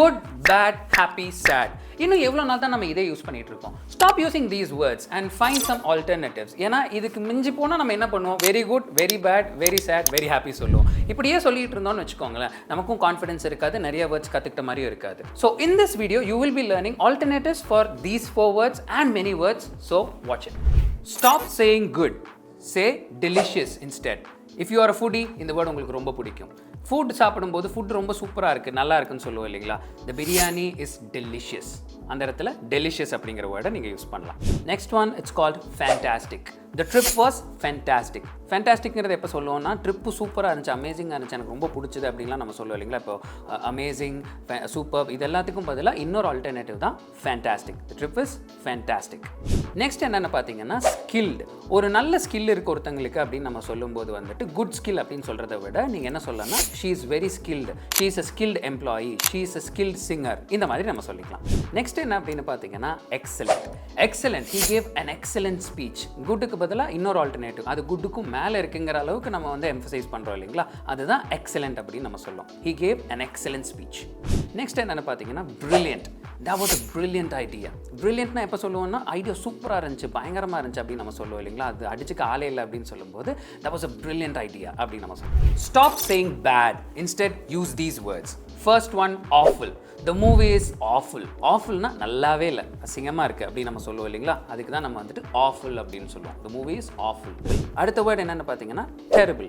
good, bad, happy, sad. இன்னும் எவ்வளோ நாள் தான் நம்ம இதே யூஸ் பண்ணிட்டு இருக்கோம். Stop using these words and find some alternatives. ஏன்னா இதுக்கு மிஞ்சி போனால் நம்ம என்ன பண்ணுவோம், very good, very bad, very sad, very happy சொல்லுவோம். இப்படியே சொல்லிட்டு இருந்தோம்னு வச்சுக்கோங்களேன், நமக்கும் கான்ஃபிடன்ஸ் இருக்காது, நிறைய வேர்ட்ஸ் கற்றுக்கிட்ட மாதிரியும் இருக்காது. So in this video you will be learning alternatives for these 4 words and many words. So watch it. Stop saying good. Say delicious instead. If you are a foodie, இந்த word உங்களுக்கு ரொம்ப பிடிக்கும். Food சாப்பிடும்போது food ரொம்ப சூப்பராக இருக்குது, நல்லா இருக்குன்னு சொல்லுவோம் இல்லைங்களா. The biryani is delicious. அந்த இடத்துல டெலிஷியஸ் அப்படிங்கிற வேர்டை நீங்கள் யூஸ் பண்ணலாம். Next one, it's called fantastic. The trip was fantastic. ஃபேண்டாஸ்டிக்ங்கிறது எப்போ சொல்லுவோம்னா, ட்ரிப்பு சூப்பராக இருந்துச்சு, அமேசிங்காக இருந்துச்சு, எனக்கு ரொம்ப பிடிச்சது அப்படின்லாம் நம்ம சொல்லுவோம் இல்லைங்களா. இப்போ அமேசிங், சூப்பர், இது எல்லாத்துக்கும் பதிலாக இன்னொரு ஆல்டர்னேட்டிவ் தான் fantastic. The trip is fantastic. Next என்னென்னு பார்த்தீங்கன்னா, ஸ்கில்டு. ஒரு நல்ல ஸ்கில் இருக்குது ஒருத்தங்களுக்கு அப்படின்னு நம்ம சொல்லும்போது வந்துட்டு குட் ஸ்கில் அப்படின்னு சொல்கிறத விட நீங்கள் என்ன சொல்லலாம்னா, she is very skilled, she is a skilled employee, she is a skilled singer, இந்த மாதிரி நம்ம சொல்லிக்கலாம். நெக்ஸ்ட் என்ன அப்படின்னு பார்த்தீங்கன்னா, excellent. Excellent, he gave an excellent speech. குட்டுக்கு பதிலாக இன்னொரு ஆல்டர்னேட்டிவ், அது குட்டுக்கும் மேலே இருக்குங்கிற அளவுக்கு நம்ம வந்து எம்ஃபசைஸ் பண்ணுறோம் இல்லைங்களா, அதுதான் எக்ஸலண்ட் அப்படின்னு நம்ம சொல்லுவோம். He gave an excellent speech. Next என்னென்னு பார்த்தீங்கன்னா, brilliant. that was a brilliant idea. பிரில்லியன்ட்னா எப்போ சொல்லுவோம்னா, ஐடியா சூப்பராக இருந்துச்சு, பயங்கரமாக இருந்துச்சு அப்படின்னு நம்ம சொல்லுவோம் இல்லைங்களா. அது அடிச்சுக்க ஆளே இல்லை அப்படின்னு சொல்லும்போது that was a brilliant idea அப்படின்னு நம்ம சொல்லுவோம். Stop saying bad. Instead, use these words. First one, awful. The movie is awful. Awfulனா நல்லாவே இல்லை, அசிங்கமாக இருக்குது அப்படின்னு நம்ம சொல்லுவோம் இல்லைங்களா. அதுக்கு தான் நம்ம வந்துட்டு awful அப்படின்னு சொல்லுவோம். The movie is awful. அடுத்த வேர்டு என்னென்னு பார்த்தீங்கன்னா, terrible.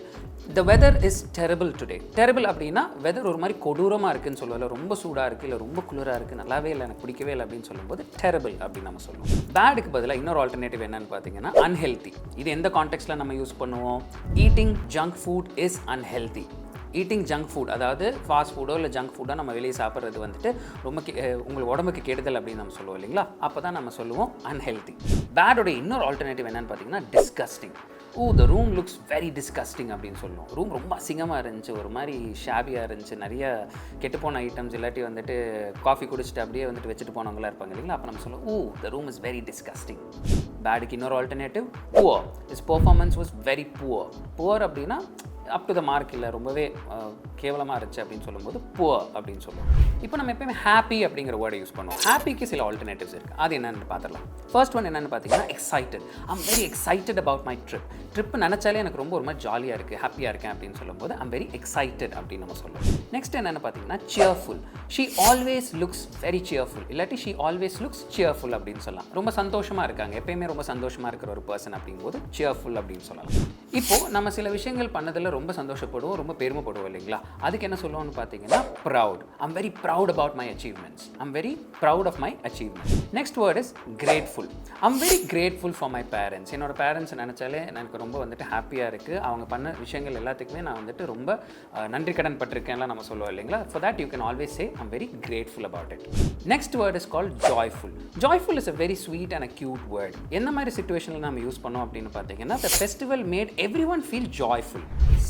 The weather is terrible today. Terrible அப்படின்னா வெதர் ஒரு மாதிரி கொடூரமாக இருக்குன்னு சொல்லுவோம், ரொம்ப சூடாக இருக்குது, இல்லை ரொம்ப குளிராக இருக்குது, நல்லாவே இல்லை, எனக்கு பிடிக்கவே இல்லை அப்படின்னு சொல்லும்போது terrible அப்படின்னு நம்ம சொல்லுவோம். பேடுக்கு பதிலாக இன்னொரு ஆல்டர்னேட்டிவ் என்னன்னு பார்த்தீங்கன்னா, unhealthy. இது எந்த கான்டெக்ஸ்ட்டில் நம்ம யூஸ் பண்ணுவோம், eating junk food is unhealthy. Eating junk food, அதாவது ஃபாஸ்ட் ஃபுட்டோ இல்லை ஜங்க் ஃபுட்டோ நம்ம வெளியே சாப்பிட்றது வந்துட்டு ரொம்ப உங்களுக்கு உடம்புக்கு கெடுதல் அப்படின்னு நம்ம சொல்லுவோம் இல்லைங்களா. அப்போ தான் நம்ம சொல்லுவோம் அன்ஹெல்தி. பேடோட இன்னொரு ஆல்டர்னேட்டிவ் என்னென்னு பார்த்தீங்கன்னா, disgusting. The room looks very disgusting அப்படின்னு சொல்லுவோம். ரூம் ரொம்ப அசிங்கமாக இருந்துச்சு, ஒரு மாதிரி ஷாபியாக இருந்துச்சு, நிறைய கெட்டுப்போன ஐட்டம்ஸ், இல்லாட்டி வந்துட்டு காஃபி குடிச்சிட்டு அப்படியே வந்துட்டு வச்சுட்டு போனவங்களா இருப்பாங்க இல்லைங்களா. அப்போ நம்ம சொல்லுவோம், the room is very disgusting. பேடுக்கு இன்னொரு alternative, poor. Is performance was very poor. Poor அப்படின்னா அப் டு த மார்க், இல்லை ரொம்பவே கேவலமாக இருந்துச்சு அப்படின்னு சொல்லும்போது புவர் அப்படின்னு சொல்லுவோம். இப்போ நம்ம எப்பயுமே ஹாப்பி அப்படிங்கிற வேர்டை யூஸ் பண்ணுவோம். ஹாப்பிக்கு சில ஆல்டர்னேட்டிவ்ஸ் இருக்குது, அது என்னென்னு பார்த்துடலாம். ஃபர்ஸ்ட் ஒன் என்னென்னு பார்த்தீங்கன்னா, excited. I'm very excited about my trip. Trip நினச்சாலே எனக்கு ரொம்ப ஒரு மாதிரி ஜாலியாக இருக்குது, ஹாப்பியாக இருக்கேன் அப்படின்னு சொல்லும்போது ஐம் வெரி எக்ஸைட்டட் அப்படின்னு நம்ம சொல்லுவோம். நெக்ஸ்ட் என்னென்னு பார்த்தீங்கன்னா, cheerful. She always looks very cheerful, இல்லாட்டி ஷீ ஆல்வேஸ் லுக்ஸ் சியர்ஃபுல் அப்படின்னு சொல்லலாம். ரொம்ப சந்தோஷமாக இருக்காங்க, எப்பயுமே ரொம்ப சந்தோஷமாக இருக்கிற ஒரு பர்சன் அப்படிங்கும்போது சியர்ஃபுல் அப்படின்னு சொல்லலாம். இப்போது நம்ம சில விஷயங்கள் பண்ணதில் ரொம்ப சந்தோஷப்படுவோம், ரொம்ப பெருமைப்படுவோம் இல்லைங்களா. அதுக்கு என்ன சொல்லுவோம்னு பார்த்தீங்கன்னா, proud. I'm very proud about my achievements. I'm very proud of my achievements. Next word is grateful. I'm very grateful for my parents. என்னோட பேரண்ட்ஸ் நினச்சாலே எனக்கு ரொம்ப வந்துட்டு ஹாப்பியாக இருக்குது, அவங்க பண்ண விஷயங்கள் எல்லாத்துக்குமே நான் வந்துட்டு ரொம்ப நன்றி கடன் பட்டிருக்கேன்லாம் நம்ம சொல்லுவோம் இல்லைங்களா. For that you can always say I'm very grateful about it. Next word is called joyful. Joyful is a very sweet and a cute word. என்ன மாதிரி சிச்சுவேஷனில் நம்ம யூஸ் பண்ணோம் அப்படின்னு பார்த்தீங்கன்னா, the festival made everyone feel joyful.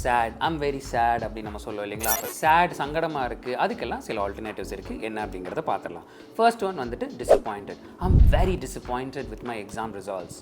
sad, I'm very sad அப்படின்னு நம்ம சொல்லுவோம் இல்லைங்களா. அப்போ sad, சங்கடமாக இருக்குது, அதுக்கெல்லாம் சில ஆல்டர்னேட்டிவ்ஸ் இருக்குது, என்ன அப்படிங்கிறத பார்த்துடலாம். ஃபர்ஸ்ட் ஒன் வந்துட்டு disappointed. I'm very disappointed with my exam results.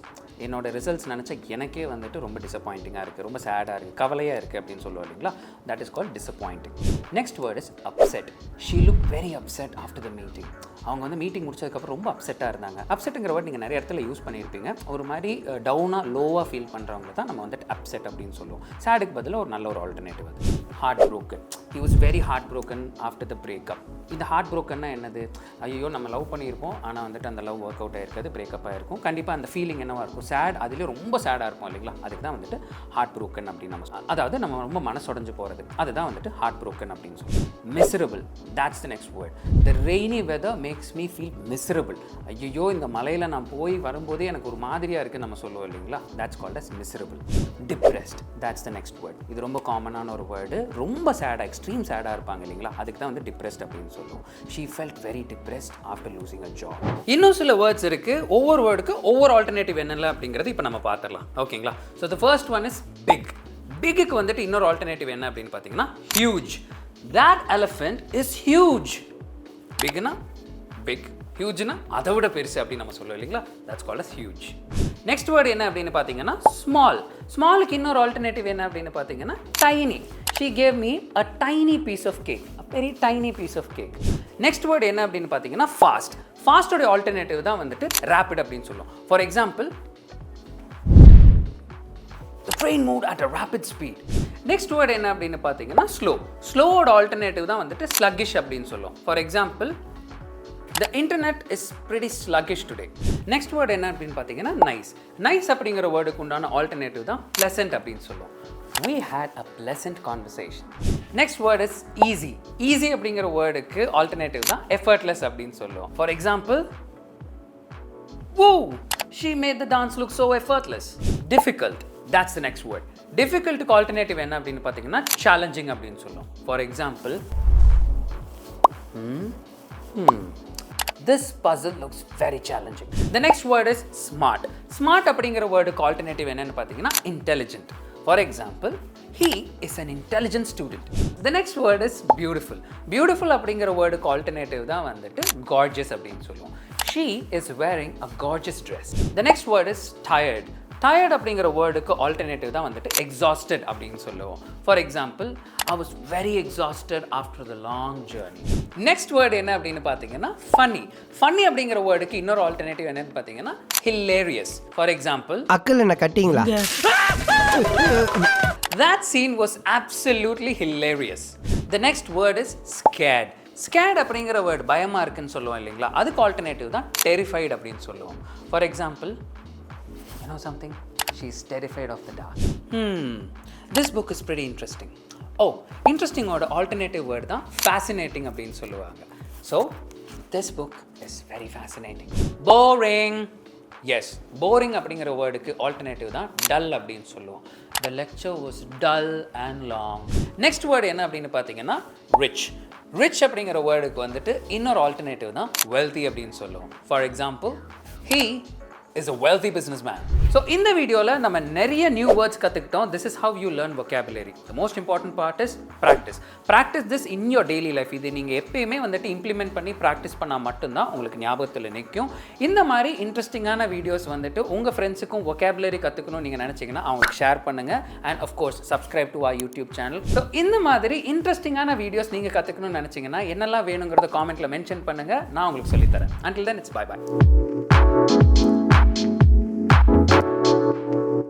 என்னோட ரிசல்ட்ஸ் நினச்சா எனக்கே வந்துட்டு ரொம்ப டிசப்பாயிண்டிங்காக இருக்குது, ரொம்ப சேடாக இருக்குது, கவலையாக இருக்குது அப்படின்னு சொல்லுவோம் இல்லைங்களா. That is called disappointing. Next word is upset. She look very upset after the meeting. அவங்க வந்து மீட்டிங் முடிச்சதுக்கப்புறம் ரொம்ப அப்செட்டாக இருந்தாங்க. அப்செட்டுங்கிற வேர்ட் நீங்கள் நிறைய இடத்துல யூஸ் பண்ணியிருப்பீங்க. ஒரு மாதிரி டவுனாக, லோவாக ஃபீல் பண்ணுறவங்க தான் நம்ம வந்துட்டு அப்செட் அப்படின்னு சொல்லுவோம். சேடுக்கு பதிலாக ஒரு நல்ல ஒரு ஆல்டர்னேட்டிவ் அது heart broken. He was very heart broken after the breakup. இந்த ஹார்ட் ப்ரோக்கன்னா என்னது, ஐயோ நம்ம லவ் பண்ணியிருப்போம், ஆனால் வந்துட்டு அந்த லவ் ஒர்க் அவுட் ஆகிருக்காது, பிரேக்கப் ஆகிருக்கும். கண்டிப்பாக அந்த ஃபீலிங் என்னவாக இருக்கும், சேட், அதுலேயே ரொம்ப சேடாக இருக்கும் இல்லைங்களா. அதுக்கு தான் வந்துட்டு ஹார்ட் ப்ரோக்கன் அப்படின்னு நம்ம, அதாவது நம்ம ரொம்ப மனசுடைஞ்சு போகிறது, அதுதான் வந்துட்டு ஹார்ட் ப்ரோக்கன் அப்படின்னு சொல்லுவோம். Miserable, that's the next word. The rainy weather makes me feel miserable. ஐயோ இந்த மலையில் நான் போய் வரும்போதே எனக்கு ஒரு மாதிரியாக இருக்குன்னு நம்ம சொல்லுவோம் இல்லைங்களா. that's called as miserable. Depressed, that's the next word. இது ரொம்ப காமனான ஒரு வேர்டு. ரொம்ப சேடாக, எக்ஸ்ட்ரீம் சேடாக இருப்பாங்க இல்லைங்களா, அதுக்கு தான் வந்து டிப்ரெஸ்ட் அப்படின்னு சொல்லுவோம். She felt very depressed after losing a job. இன்னும் சில வேர்ட்ஸ் இருக்குது, ஒவ்வொரு வேர்டுக்கு ஒவ்வொரு ஆல்டர்னேட்டிவ் என்னென்ன அப்படிங்கிறது இப்போ நம்ம பார்த்துடலாம். ஓகேங்களா. So the first one is big. பிக்குக்கு வந்துட்டு இன்னொரு ஆல்டர்னேட்டிவ் என்ன அப்படின்னு பார்த்தீங்கன்னா, huge. That elephant is huge. பிக்னா பிக், ஹியூஜ்னா அதை விட பெருசு அப்படின்னு நம்ம சொல்லுவோம் இல்லைங்களா. That's called as huge. Next word என்ன அப்படின்னு பார்த்தீங்கன்னா, ஸ்மால். ஸ்மாலுக்கு இன்னொரு ஆல்டர்னேட்டிவ் என்ன அப்படின்னு பார்த்தீங்கன்னா, tiny. She gave me a tiny piece of cake, a very tiny piece of cake. Next word என்ன அப்படின்னு பார்த்தீங்கன்னா ஃபாஸ்ட். ஃபாஸ்டோட ஆல்டர்னேட்டிவ் தான் வந்துட்டு ரேபிட் அப்படின்னு சொல்லுவோம். For example, the train moved at a rapid speed. Next word என்ன அப்படின்னு பார்த்தீங்கன்னா ஸ்லோ. ஸ்லோவோட ஆல்டர்னேட்டிவ் தான் வந்துட்டு ஸ்லக்கிஷ் அப்படின்னு சொல்லுவோம். For example, the internet is pretty sluggish today. Next word என்ன அப்படின்னு பார்த்தீங்கன்னா நைஸ். நைஸ் அப்படிங்கிற வேர்டுக்கு உண்டான ஆல்டர்னேட்டிவ் தான் pleasant அப்படின்னு சொல்லுவோம். We had a pleasant conversation. Next word is easy. Easy அப்படிங்கிற வேர்டுக்கு ஆல்டர்னேட்டிவ் தான் effortless அப்படின்னு சொல்லுவோம். For example, whoa, she made the dance look so effortless. Difficult. That's the next word. Difficult-க்கு ஆல்டர்னேட்டிவ் என்ன அப்படின்னு பார்த்தீங்கன்னா challenging அப்படின்னு சொல்லுவோம். For example, this puzzle looks very challenging. The next word is smart. Smart அப்படிங்கிற வேர்டுக்கு ஆல்டர்னேட்டிவ் என்னன்னு பார்த்தீங்கன்னா intelligent. For example, he is an intelligent student. The next word is beautiful. Beautiful அப்படிங்கிற வேர்டுக்கு ஆல்டர்னேட்டிவ் தான் வந்துட்டு gorgeous அப்படின்னு சொல்லுவோம். She is wearing a gorgeous dress. The next word is tired. Tired அப்படிங்கிற வேர்டுக்கு ஆல்டர்னேட்டிவ் தான் வந்துட்டு exhausted அப்படின்னு சொல்லுவோம். For example, I was very exhausted after the long journey. Next word என்ன அப்படின்னு பார்த்தீங்கன்னா funny. Funny அப்படிங்கிற வேர்டுக்கு இன்னொரு ஆல்டர்னேட்டிவ் என்னன்னு பார்த்தீங்கன்னா hilarious. For example, அக்கல் என்ன கட்டிங்களா? That scene was absolutely hilarious. The next word is scared. Scared அப்படிங்கிற வேர்டு பயமா இருக்குன்னு சொல்லுவோம் இல்லைங்களா, அதுக்கு ஆல்டர்னேட்டிவ் தான் terrified அப்படின்னு சொல்லுவோம். For example, you know something? She's terrified of the dark. This book is pretty interesting. Oh, interesting ஓட ஆல்டர்னேட்டிவ் வேர்டு தான் fascinating அப்படின்னு சொல்லுவாங்க. So, this book is very fascinating. Boring. Yes, boring அப்படிங்கிற வேர்டுக்கு alternative தான் dull அப்படின்னு சொல்லுவோம். The lecture was dull and long. Next word என்ன அப்படின்னு பார்த்தீங்கன்னா rich. Rich அப்படிங்கிற வேர்டுக்கு வந்துட்டு இன்னொரு ஆல்டர்னேட்டிவ் தான் wealthy அப்படின்னு சொல்லுவோம். For example, he is a wealthy businessman. So இந்த வீடியோல நம்ம நிறைய நியூ வேர்ட்ஸ் கத்துக்கிட்டோம். This is how you learn vocabulary. The most important part is practice. Practice this in your daily life. இது நீங்க எப்பயுமே வந்துட்டு இம்ப்ளிமெண்ட் பண்ணி ப்ராக்டிஸ் பண்ணா மட்டும்தான் உங்களுக்கு ஞாபகத்தில் நிற்கும். இந்த மாதிரி இன்ட்ரெஸ்டிங்கான வீடியோஸ் வந்துட்டு உங்க ஃப்ரெண்ட்ஸுக்கும் vocabulary கத்துக்கணும் நீங்க நினைச்சீங்கன்னா அவங்களுக்கு ஷேர் பண்ணுங்க. And of course subscribe to our YouTube channel. So இந்த மாதிரி இன்ட்ரெஸ்டிங்கான வீடியோஸ் நீங்க கத்துக்கணும்னு நினைச்சீங்கன்னா என்னெல்லாம் வேணுங்கிறத காமெண்ட்ல மென்ஷன் பண்ணுங்க. நான் உங்களுக்கு சொல்லித் தரேன். Until then, it's bye bye.